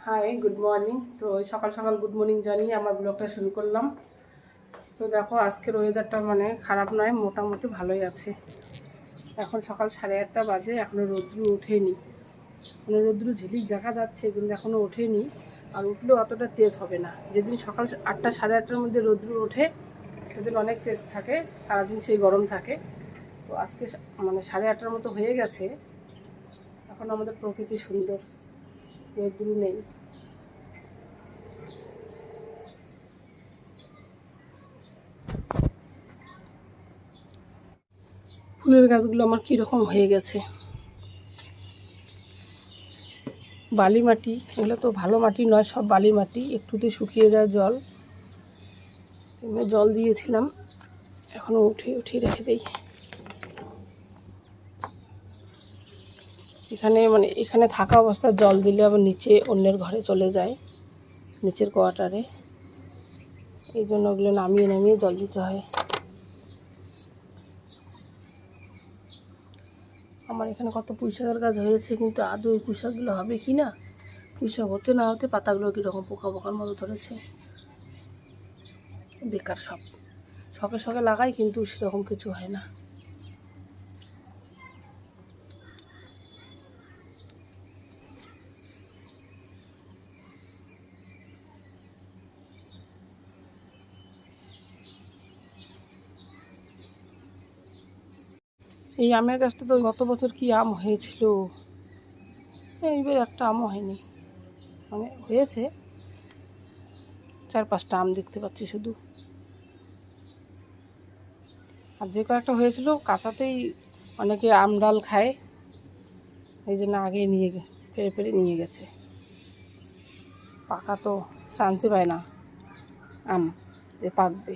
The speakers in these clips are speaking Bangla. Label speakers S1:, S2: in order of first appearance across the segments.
S1: High, good morning. তো সকাল সকাল গুড মর্নিং জানিয়ে আমার ব্লগটা শুরু করলাম। তো দেখো, আজকের ওয়েদারটা খারাপ নয়, মোটামুটি ভালোই আছে। এখন সকাল 8:30 বাজে, এখনও রৌদ্র ওঠেনি। রৌদ্র ঝিলিক দেখা যাচ্ছে, কিন্তু এখনও ওঠেনি। আর উঠলেও অতটা তেজ হবে না। যেদিন সকাল 8টা 8:30টার মধ্যে রৌদ্র ওঠে সেদিন অনেক তেজ থাকে, সারাদিন সেই গরম থাকে। তো আজকে 8:30টার মতো হয়ে গেছে। এখন আমাদের প্রকৃতি সুন্দর, রৌদ্র নেই। ফুলের গাছগুলো আমার কীরকম হয়ে গেছে। বালি মাটি, এগুলো তো ভালো মাটি নয়, সব বালি মাটি। একটুতে শুকিয়ে যায় জল, জল দিয়েছিলাম, এখনও উঠিয়ে রেখে দেই। এখানে থাকা অবস্থায় জল দিলে আবার নিচে অন্যের ঘরে চলে যায়, নিচের কোয়ার্টারে। এই জন্য ওগুলো নামিয়ে নামিয়ে জল দিতে হয়। আমার এখানে কত পুঁইশাকের গাছ হয়েছে, কিন্তু আদৌ ওই পুঁইশাকগুলো হবে কি না। পুঁইশাক হতে না হতে পাতাগুলো কীরকম পোকা পোকার মতো ধরেছে। বেকার সব, শখে শখে লাগাই, কিন্তু সেরকম কিছু হয় না। এই আমের গাছটা তো গত বছর কি আম হয়েছিল, এইবার একটা আমও হয়নি। হয়েছে 4-5টা আম দেখতে পাচ্ছি শুধু। আর যে কয়েকটা হয়েছিল কাঁচাতেই অনেকে আম ডাল খায়, এই জন্য আগে পেরে পেরে নিয়ে গেছে। পাকা তো চান্সই পায় না আম যে পাকবে।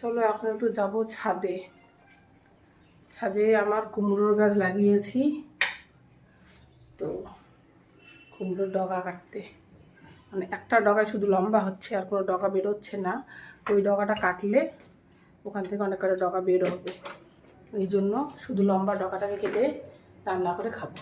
S1: চলো এখন একটু যাব ছাদে। ছাদে আমার কুমড়োর গাছ লাগিয়েছি, তো কুমড়োর ডগা কাটতে, একটা ডগায় শুধু লম্বা হচ্ছে, আর কোনো ডগা বেরোচ্ছে না। তো ওই ডগাটা কাটলে ওখান থেকে অনেক কটা ডগা বের হবে। এই জন্য শুধু লম্বা ডগাটাকে কেটে রান্না করে খাবো।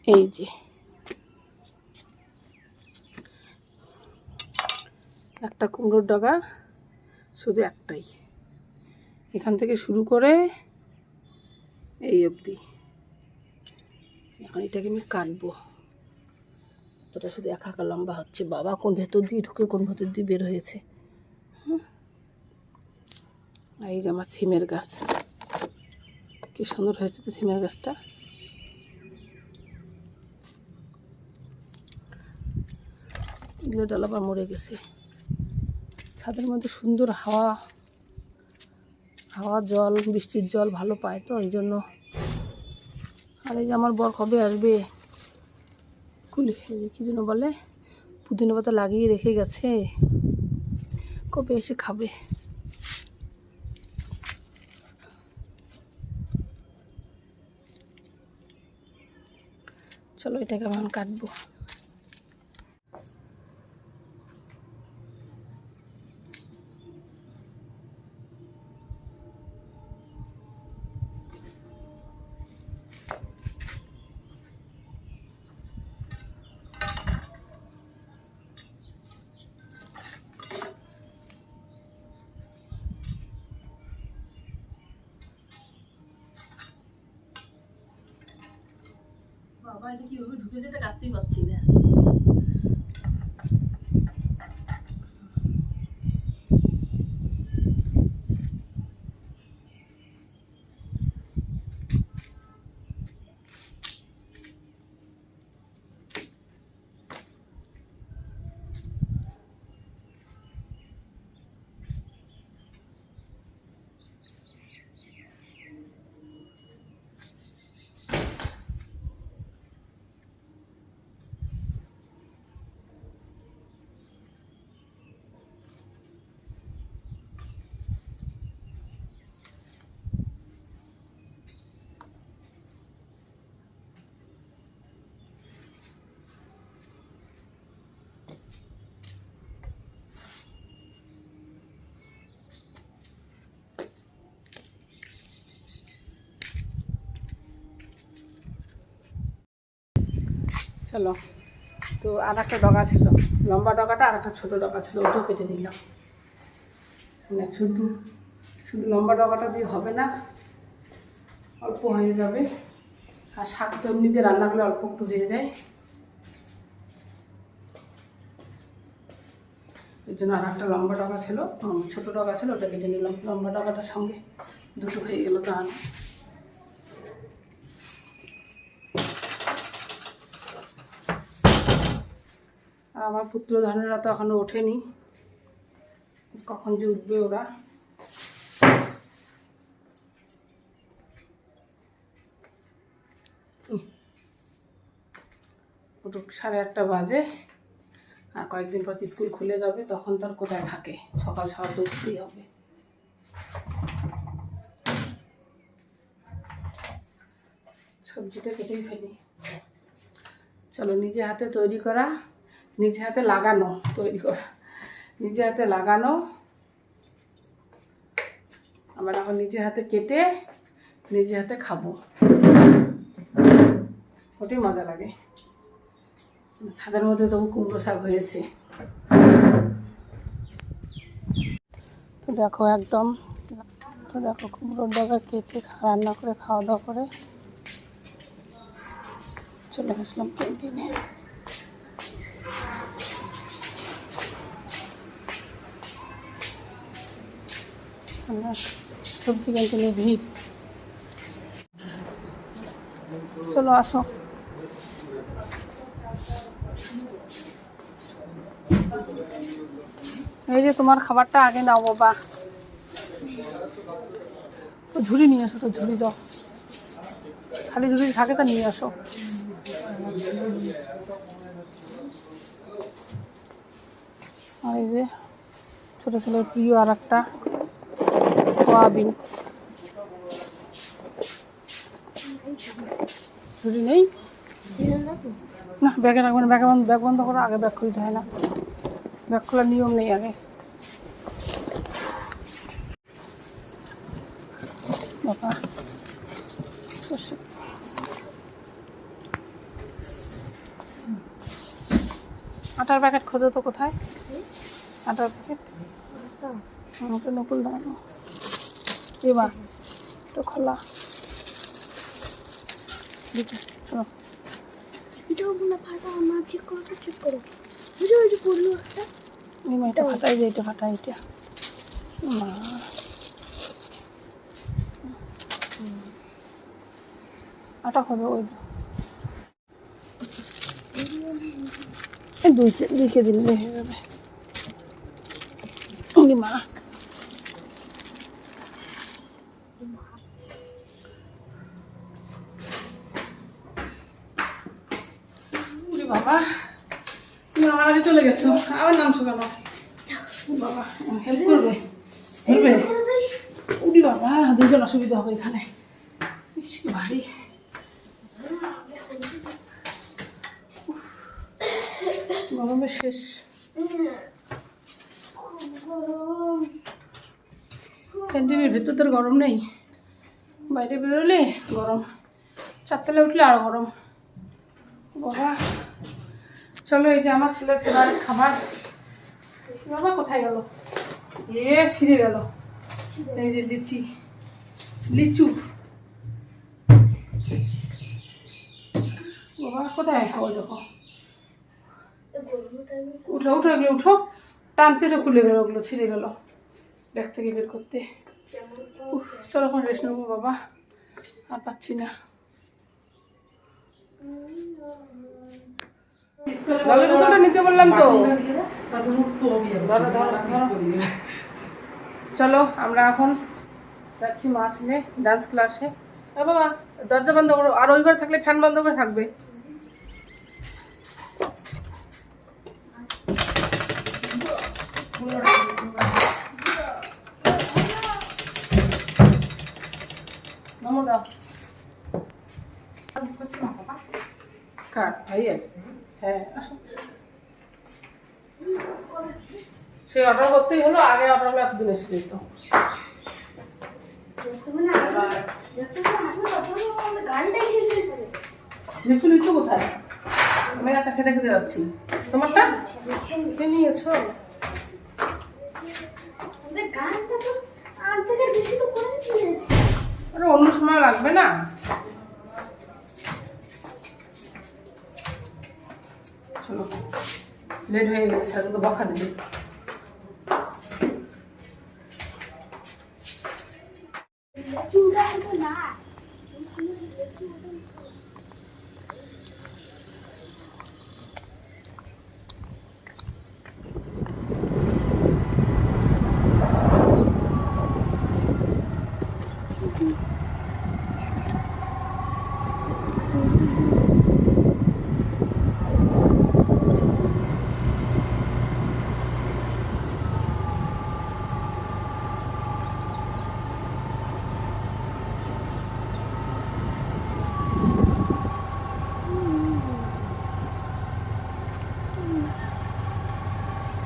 S1: এই যে একটা কুমড়োর ডগা, শুধু একটাই, এখান থেকে শুরু করে এই অবধি। এখন এটাকে আমি কাটবো। তোটা শুধু একা লম্বা হচ্ছে। বাবা, কোন ভেতর দিয়ে ঢুকে কোন ভেতর দিয়ে বের হয়েছে। এই যে আমার সিমের গাছ, কি সুন্দর হয়েছে তো সিমের গাছটা। এগুলো ডালাবা মরে গেছে। ছাদের মধ্যে সুন্দর হাওয়া জল, বৃষ্টির জল ভালো পায়, তো এই জন্য। আর এই যে আমার বর কবে আসবে, কী যেন বলে, পুদিনা পাতা লাগিয়ে রেখে গেছে, কবে এসে খাবে। চলো এটাকে আমি কাটবো। বাবা, এটা কিভাবে ঢুকেছে, এটা কাটতেই পারছি না। চলো, তো আর একটা ডগা ছিল, লম্বা ডগাটা আর একটা ছোটো ডগা ছিল, ওটাও কেটে নিলাম। মানে শুধু লম্বা ডগাটা দিয়ে হবে না, অল্প হয়ে যাবে। আর শাক তো এমনিতে রান্না করলে অল্প একটু হয়ে যায়, এই জন্য আর একটা লম্বা ডগা ছিল, ছোটো ডগা ছিল, ওটা কেটে নিলাম। লম্বা ডগাটার সঙ্গে দুটো হয়ে গেল তাহলে। আর আমার পুত্রধনেরা তো এখনো ওঠেনি, কখন যে উঠবে ওরা। ওটা 8:30 বাজে, আর কয়েকদিন পর স্কুল খুলে যাবে, তখন তার কোথায় থাকে, সকাল সকাল তো উঠতেই হবে। সবজিটা কেটেই ফেলি। চলো, নিজে হাতে তৈরি করা, নিজে হাতে লাগানো, তৈরি করা নিজে হাতে লাগানো, আবার এখন নিজে হাতে কেটে নিজে হাতে খাবো, ওটাই মজা লাগে। ছাদের মধ্যে তবু কুমড়ো শাক হয়েছে। তো দেখো একদম, তো দেখো কুমড়োর ডগা কেটে রান্না করে খাওয়া দাওয়া করে চলে আসলাম ক্যান্টিনে। সবজি ক্যান্টিনে ভিড়। চলো আসো। এই যে তোমার খাবারটা আগে নাও বাবা, ঝুড়ি নিয়ে আসো, তো ঝুড়ি দাও, খালি ঝুড়ি থাকে তা নিয়ে আসো। আর এই যে ছোটো ছেলের প্রিয় আর একটা সোয়াবিন। ঝুড়ি নেই না, ব্যাগে রাখবেন, ব্যাগ বন্ধ করো, আগে ব্যাগ খুলতে হয় না, ব্যাগ খোলার নিয়ম নেই আগে। বাবা আটার প্যাকেট খোঁজো তো, কোথায় আটার প্যাকেট? আমাকে নকুল দাঁড়ানো এবার তো খোলা চলো। এটা ফাটাই যে, এটা ফাটাই, এটা আটা খোঁজো, ওই 2 কেজি নিলে হয়ে যাবে। মা বাবা, তুমি আমার আগে চলে গেছো, আবার নামছো কেন? বাবা হেল্প করবে, উঠি বাবা, 2জন অসুবিধা হবে এখানে, ভারী। গরমে শেষ। ক্যান্টিনের ভেতর তোর গরম নেই, বাইরে বেরোলে গরম, 4 তলায় উঠলে আরো গরম বাবা। চলো, এই যে আমার ছেলের ফেভারিট খাবার। বাবা কোথায় গেল? ছিঁড়ে গেল। এই যে লিচু বাবা, কোথায় খাবো? দেখো উঠো উঠো, এগুলো উঠো, টানতে তো খুলে গেল, ওগুলো ছিঁড়ে গেল ব্যাগ থেকে বের করতে। চলো এখন রেস্ট নেবো বাবা, আর পাচ্ছি না। জলের বোতলটা নিতে বললাম তো। চলো আমরা এখন যাচ্ছি মাছ নিয়ে ডান্স ক্লাসে। বাবা দরজা বন্ধ করো, আর ওই ঘরে থাকলে ফ্যান বন্ধ করে থাকবে। কার ভাইয়ের? হ্যাঁ আসো, সে অর্ডার করতেই হলো, আগে অর্ডার হলো এতদিন এসে যেত। লিচু লিচু কোথায়? আমি একটা খেতে খেতে যাচ্ছি। তোমারটা খেয়ে নিয়েছো? আরে অন্য সময় লাগবে না? চলো লেট হয়ে গেছে, আর তো বকা দেবে।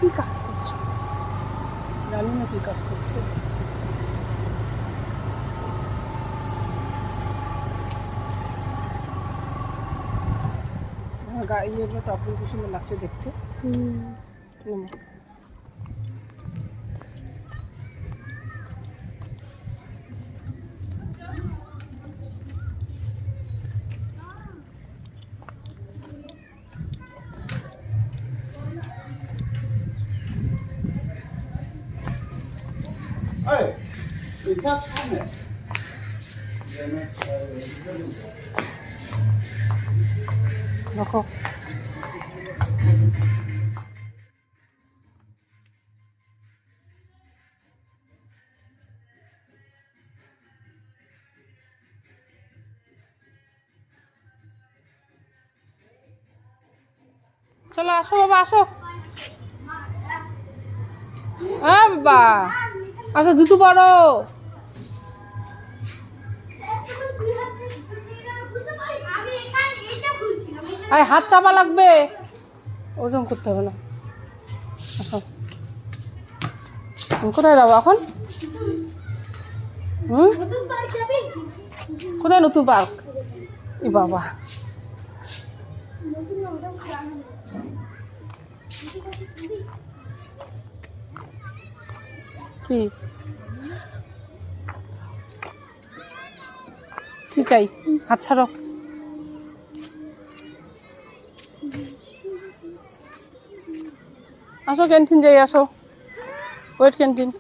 S1: কি কাজ করছো? জানি না কি কাজ করছে। ইয়েগুলো টপগুলো কি সুন্দর লাগছে দেখতে। দেখো চলো আসো বাবা, আসো। হ্যাঁ বাবা আসো, জুতো পরো। আরে হাত চাপা লাগবে, ওরকম করতে হবে না। আসো, কোথায় যাবো এখন? কোথায় নতুন পার্ক? এ বাবা, কি কি চাই? হাত ছাড়ো। আসো ক্যান্টিন যাই, আসো ওয়েট ক্যান্টিন।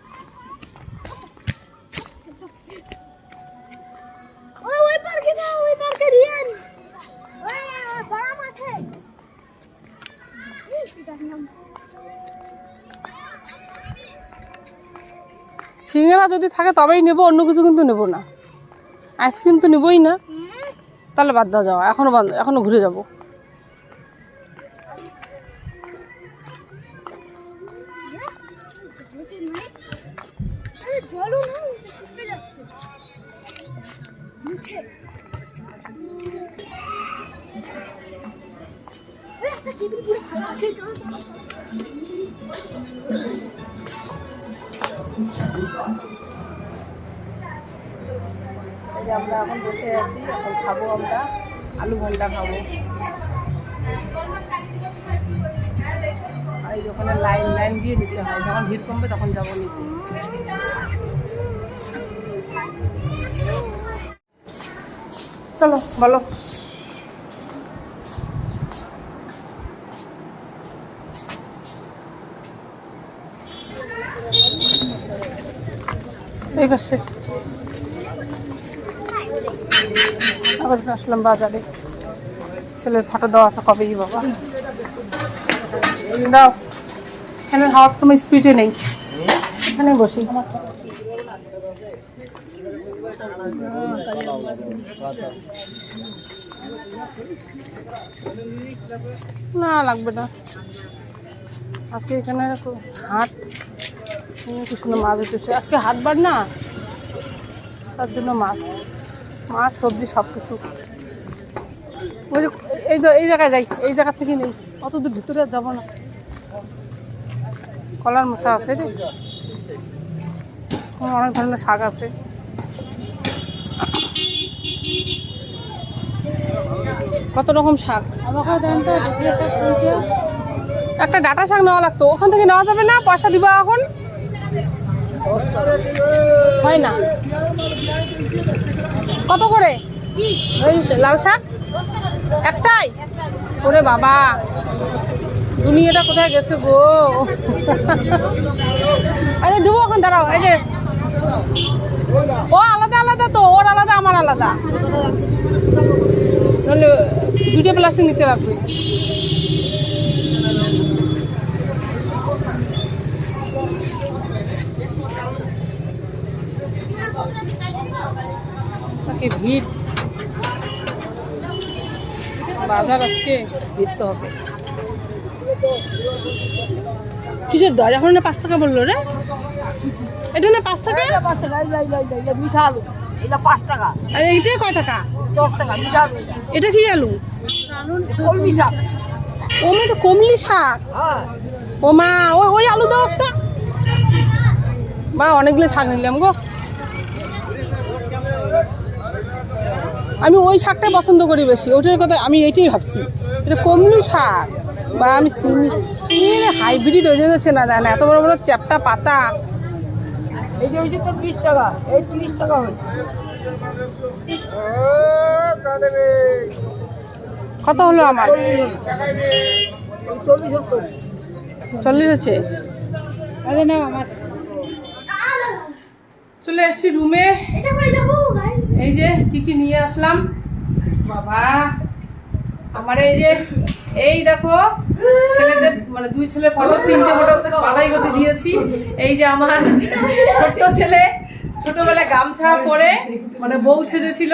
S1: সিঙ্গারা যদি থাকে তবেই নেবো, অন্য কিছু কিন্তু নেবো না। আইসক্রিম তো নেবই না, তাহলে বাদ দাও, যাওয়া এখনো বন্ধ, এখনো ঘুরে যাবো। আমরা এখন বসে আছি, এখন খাবো, আমরা আলু ভন্ডা খাবো। আর এই ওখানে লাইন লাইন দিয়ে নিতে হয়, যখন ভিড় কমবে তখন যাবো নিতে। চলো বলো। এই পাশে আবার আসলাম বাজারে, ছেলের ফটো দেওয়া আছে কবেই বাবা। দাও, এখানে হাওয়ার তোমার স্পিডে নেই, এখানে বসি। না লাগবে না, আজকে এখানে হাট, কি সুন্দর মাছ উঠেছে। আজকে হাটবার না, তার জন্য মাছ মাছ সবজি সব কিছু। ওই এই জায়গায় যাই, এই জায়গা থেকে নেই, অত দূর ভিতরে যাবো না। কলার মোচা আছে রে, অনেক ধরনের শাক আছে। কত রকম শাক।
S2: আমাকে দেন তো দুপুরে শাক তুলতে।
S1: একটা ডাঁটা শাক নেওয়া লাগতো, ওখান থেকে নেওয়া যাবে না? পয়সা দিব এখন, হয় না? কত করে ওই লাল শাক? একটাই? ওরে বাবা, দুনিয়াটা কোথায় গেছে গো। আরে দেবো এখন, দাঁড়াও। এই যে ও আলাদা আলাদা তো, ওর আলাদা আমার আলাদা, নাহলে দুটো প্লাস্টিক নিতে লাগবে। ভিড়, বাজার আজকে ভিড় তো হবে। কিসের দশ? এখন না 5 টাকা বললো রে, এটা না 5 টাকা?
S2: 5 টাকা। মিঠা আলু এটা 5 টাকা।
S1: আর এইটাই কয় টাকা?
S2: 10 টাকা মিঠা আলু।
S1: এটা কি আলু?
S2: কলমি শাক।
S1: ও মা, এটা কমলি শাক।
S2: হ্যাঁ
S1: ও মা, ওই ওই আলু দাও একটা। মা অনেকগুলো শাক নিলাম গো। আমি ওই শাকটা পছন্দ করি বেশি, ওইটার কথা আমি এইটাই ভাবছি। এটা কমলি শাক বা আমি চিনি হাইব্রিড হয়ে যাচ্ছে না, জানে এত বড় বড় চ্যাপটা পাতা।
S2: এই যে হচ্ছে তো 20 টাকা, এই 30 টাকা হয়।
S1: কত হলো আমার? 40 হচ্ছে।
S2: আরে না আমার
S1: চলে এসছি রুমে। এই যে কি কি নিয়ে আসলাম বাবা আমার। এই যে এই দেখো ছেলেদের মানে 2 ছেলে ফটো, 3টে ফটো বাধাই করতে দিয়েছি। এই যে আমার ছোট্ট ছেলে ছোটবেলায় গামছা পরে মানে বউ সেজেছিল,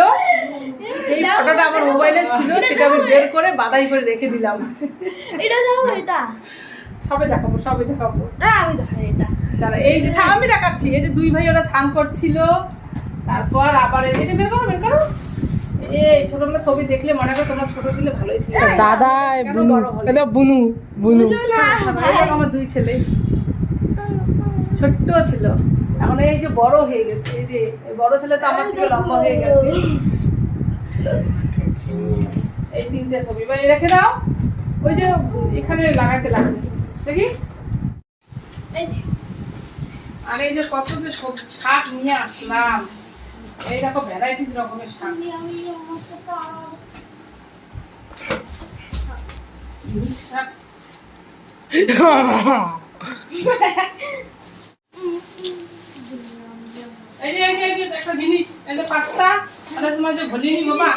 S1: এই ফটোটা আমার মোবাইলে ছিল, সেটা আমি বের করে বাধাই করে রেখে দিলাম।
S3: এটা দাও, এটা
S1: সবে দেখাবো, সবে দেখাবো।
S3: না আমি দেখাই এটা।
S1: তারা এই যে আমি দেখাচ্ছি, এই যে 2 ভাই ওরা স্নান করছিল। তারপর আবার এই যে বের করো, বের করো। এই ছোটবেলা ছবি দেখলে মনে করো তোমরা ছোট ছিলে ভালোই ছিল।
S2: দাদা বুনু, এটা বুনু বুনু।
S1: আমার 2 ছেলে ছোট্ট ছিল, এখন এই যে বড় হয়ে গেছে। এই যে বড় ছেলে তো আমার থেকে লম্বা হয়ে গেছে। এই 3টে ছবি বা রেখে দাও, ওই যে এখানে লাগাতে লাগবে দেখি। আর এই যে কত যে শাক নিয়ে আসলাম, এই দেখো ভ্যারাইটিস রকমের শাক। শাক এই যে একটা জিনিস, এই যে পাস্তা। আরে তোমার যে ভুলিনি বাবা,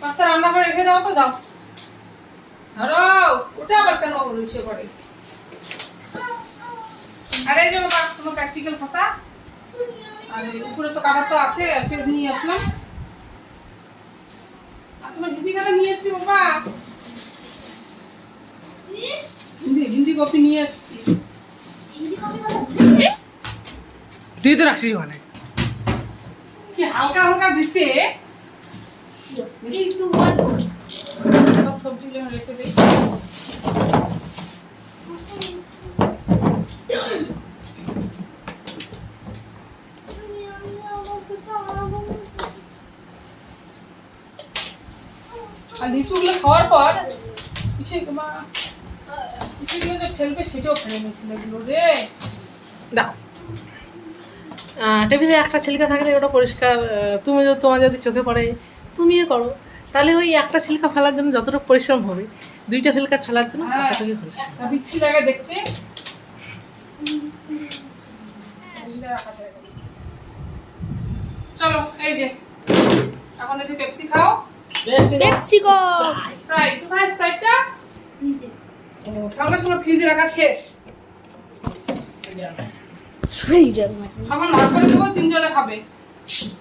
S1: পাস্তা রান্না করে রেখে দাও তো, যাও ধরো। ওটা আবার কেন ইসে করে? আর এই যে বাবা তোমার প্র্যাকটিক্যাল খাতা, আর উপরে তো কাগজ তো আছে, পেজ নিয়ে আসলাম। আর তোমার হিন্দি খাতা নিয়ে এসছি বাবা, হিন্দি কপি নিয়ে এসছি।
S2: তুই তো রাখছিস মানে
S1: কি হালকা হালকা দিছে। সব সবজিগুলো রেখে দিই। আর লিচুগুলো খাওয়ার পর ইসেগুলো যে ফেলবে সেটাও ফেলে নিয়েছিল এগুলো রে।
S2: দাও। টেবিলে একটা ছিলকা থাকলে ওটা পরিষ্কার, তোমার যদি চোখে পড়ে তুমিও করো, তাহলে ওই একটা ছিলকা ফেলার জন্য যতটুকু পরিশ্রম হবে 2টা ছিলকা ফেলার জন্য ততটুকুই পরিশ্রম।
S1: বিচ্ছি লাগে দেখতে। চলো এই যে এখন এই যে পেপসি খাও।
S3: পেপসিকো
S1: স্প্রাইট কোথায়? স্প্রাইটটা সঙ্গে সঙ্গে ফ্রিজে রাখা শেষ। এখন ভাগ করে দেবো, 3 জনে খাবে।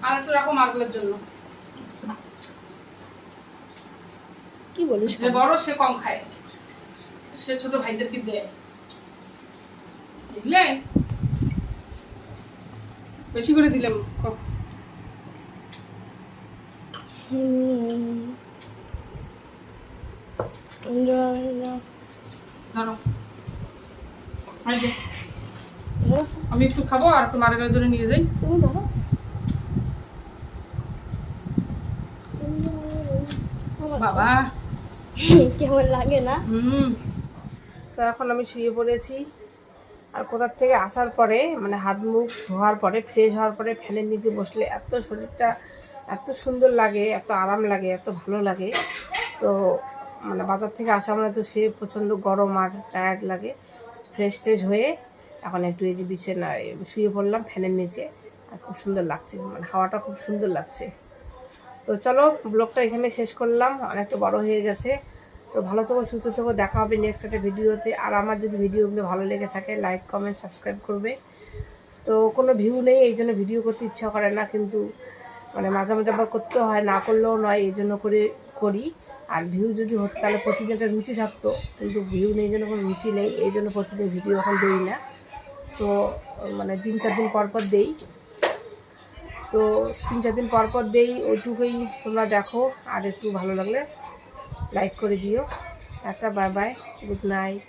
S1: আর একটু রাখো মার্বেলের জন্য।
S3: কি বলিস?
S1: যে বড় সে কম খায়, সে ছোট ভাইদেরকে দেয়, বুঝলে? বেশি করে দিলাম। ধরো আমি একটু খাবো, আর একটু মার্বেলের জন্য নিয়ে যাই।
S3: তুমি ধরো।
S1: বাবা
S3: কেমন লাগে না?
S1: তো এখন আমি শুয়ে পড়েছি। আর কোথার থেকে আসার পরে মানে হাত মুখ ধোয়ার পরে ফ্রেশ হওয়ার পরে ফ্যানের নিচে বসলে এত শরীরটা এত সুন্দর লাগে, এত আরাম লাগে, এত ভালো লাগে। তো মানে বাজার থেকে আসা মানে তো সে প্রচণ্ড গরম আর টায়ার্ড লাগে। ফ্রেশ ট্রেশ হয়ে এখন একটু এই যে বিছানায় শুয়ে পড়লাম ফ্যানের নিচে। আর খুব সুন্দর লাগছে, মানে হাওয়াটা খুব সুন্দর লাগছে। তো চলো ব্লগটা এখানে শেষ করলাম, অনেকটা বড় হয়ে গেছে। তো ভালো থেকো, সুস্থ থেকো, দেখা হবে নেক্সট একটা ভিডিওতে। আর আমার যদি ভিডিওগুলো ভালো লেগে থাকে লাইক কমেন্ট সাবস্ক্রাইব করবে। তো কোনো ভিউ নেই এই জন্য ভিডিও করতে ইচ্ছা করে না, কিন্তু মানে মাঝে মাঝে আবার করতে হয়, না করলেও নয়, এই জন্য করি। আর ভিউ যদি হতো তাহলে প্রতিদিন একটা রুচি থাকতো, কিন্তু ভিউ নেই, এই জন্য কোনো রুচি নেই, এই জন্য প্রতিদিন ভিডিও এখন দিই না। তো মানে 3-4 দিন পর পর দেই। তো 3-4 দিন পর পর দেই, ওইটুকুই তোমরা দেখো। আর একটু ভালো লাগলে লাইক করে দিও। Tata, bye bye, good night.